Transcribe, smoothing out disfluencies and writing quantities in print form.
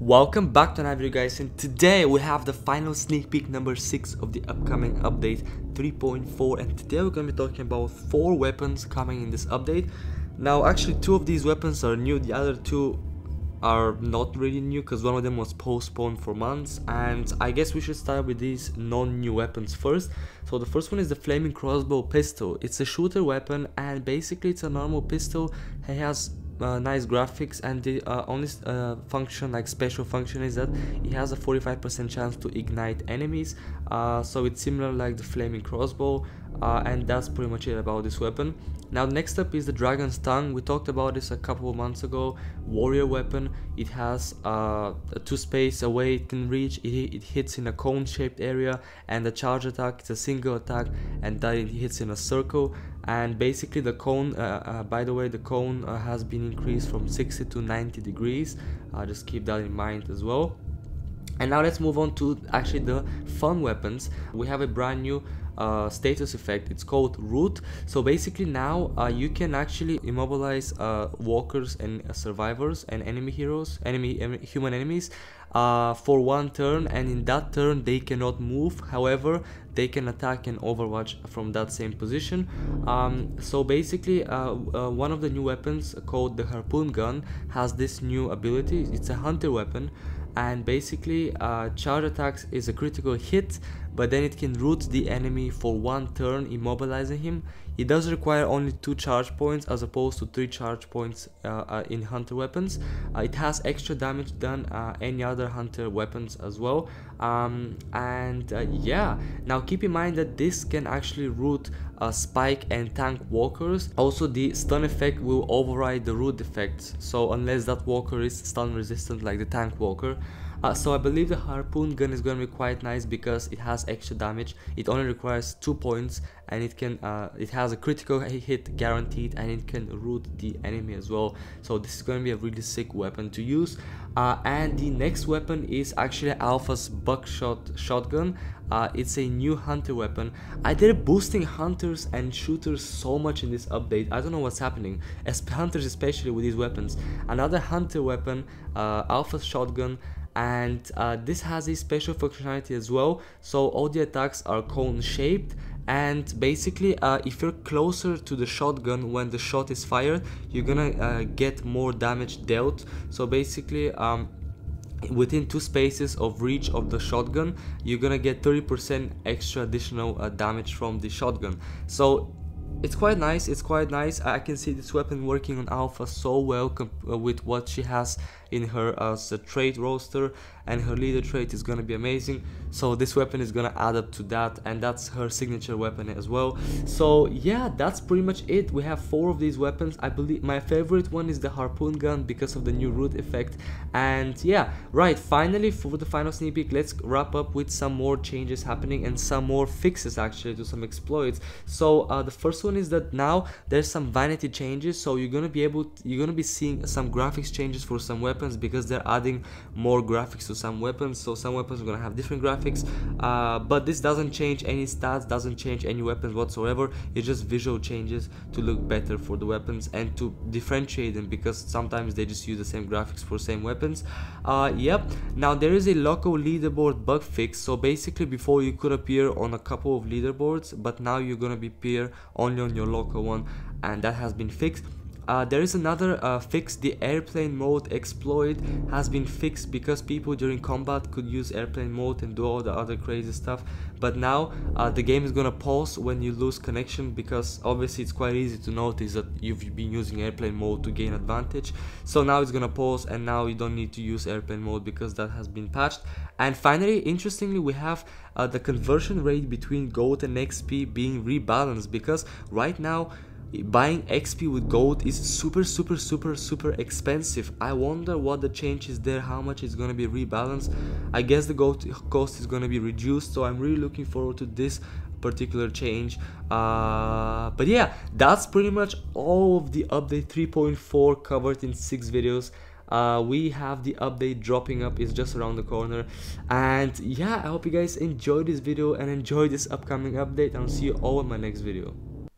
Welcome back to another video, guys, and today we have the final sneak peek number 6 of the upcoming update 3.4, and today we're going to be talking about 4 weapons coming in this update. Now actually 2 of these weapons are new, the other 2 are not really new because one of them was postponed for months, and I guess we should start with these non-new weapons first. So the first one is the flaming crossbow pistol. It's a shooter weapon and basically it's a normal pistol. It has nice graphics, and the only special function is that it has a 45% chance to ignite enemies, so it's similar like the flaming crossbow, and that's pretty much it about this weapon. Now next up is the dragon's tongue. We talked about this a couple of months ago. Warrior weapon. It has a 2 space away it can reach. It hits in a cone shaped area, and the charge attack, it's a single attack, and that it hits in a circle. And basically the cone, by the way, the cone has been increased from 60 to 90 degrees. Just keep that in mind as well. And now let's move on to actually the fun weapons. We have a brand new status effect. It's called root. So basically now you can actually immobilize walkers and survivors and enemy heroes, human enemies, for 1 turn, and in that turn they cannot move. However, they can attack and overwatch from that same position. So basically one of the new weapons called the harpoon gun has this new ability. It's a hunter weapon, and basically charge attacks is a critical hit, but then it can root the enemy for 1 turn, immobilizing him. It does require only 2 charge points as opposed to 3 charge points in hunter weapons. It has extra damage than any other hunter weapons as well. Yeah, now keep in mind that this can actually root spike and tank walkers. Also, the stun effect will override the root effects, so unless that walker is stun resistant like the tank walker. So I believe the harpoon gun is going to be quite nice because it has extra damage. It only requires 2 points, and it has a critical hit guaranteed, and it can root the enemy as well. So this is going to be a really sick weapon to use. And the next weapon is actually Alpha's buckshot shotgun. It's a new hunter weapon. They're boosting hunters and shooters so much in this update. I don't know what's happening, as hunters especially with these weapons. Another hunter weapon, Alpha's shotgun, and this has a special functionality as well. So all the attacks are cone shaped, and basically if you're closer to the shotgun when the shot is fired, you're gonna get more damage dealt. So basically within 2 spaces of reach of the shotgun, you're gonna get 30% extra additional damage from the shotgun. So it's quite nice. I can see this weapon working on Alpha so well with what she has in her trait roster, and her leader trait is gonna be amazing. So this weapon is gonna add up to that, and that's her signature weapon as well. So yeah, that's pretty much it. We have 4 of these weapons. I believe my favorite one is the harpoon gun because of the new root effect. And yeah, right, finally for the final sneak peek, let's wrap up with some more changes happening and some more fixes actually to some exploits. So the first one is that now there's some vanity changes, so you're gonna be seeing some graphics changes for some weapons, because they're adding more graphics to some weapons. So some weapons are gonna have different graphics, but this doesn't change any stats, doesn't change any weapons whatsoever. It's just visual changes to look better for the weapons and to differentiate them, because sometimes they just use the same graphics for same weapons. Yep. Now there is a local leaderboard bug fix. So basically before you could appear on a couple of leaderboards, but now you're gonna appear only on your local one, and that has been fixed. There is another fix. The airplane mode exploit has been fixed because people during combat could use airplane mode and do all the other crazy stuff, but now the game is gonna pause when you lose connection, because obviously it's quite easy to notice that you've been using airplane mode to gain advantage. So now it's gonna pause, and now you don't need to use airplane mode because that has been patched. And finally, interestingly, we have the conversion rate between gold and XP being rebalanced, because right now buying XP with gold is super expensive. I wonder what the change is there, how much is going to be rebalanced. I guess the gold cost is going to be reduced, so I'm really looking forward to this particular change. But yeah, that's pretty much all of the update 3.4 covered in 6 videos. We have the update dropping up, is just around the corner. And yeah, I hope you guys enjoyed this video and enjoy this upcoming update, and I'll see you all in my next video.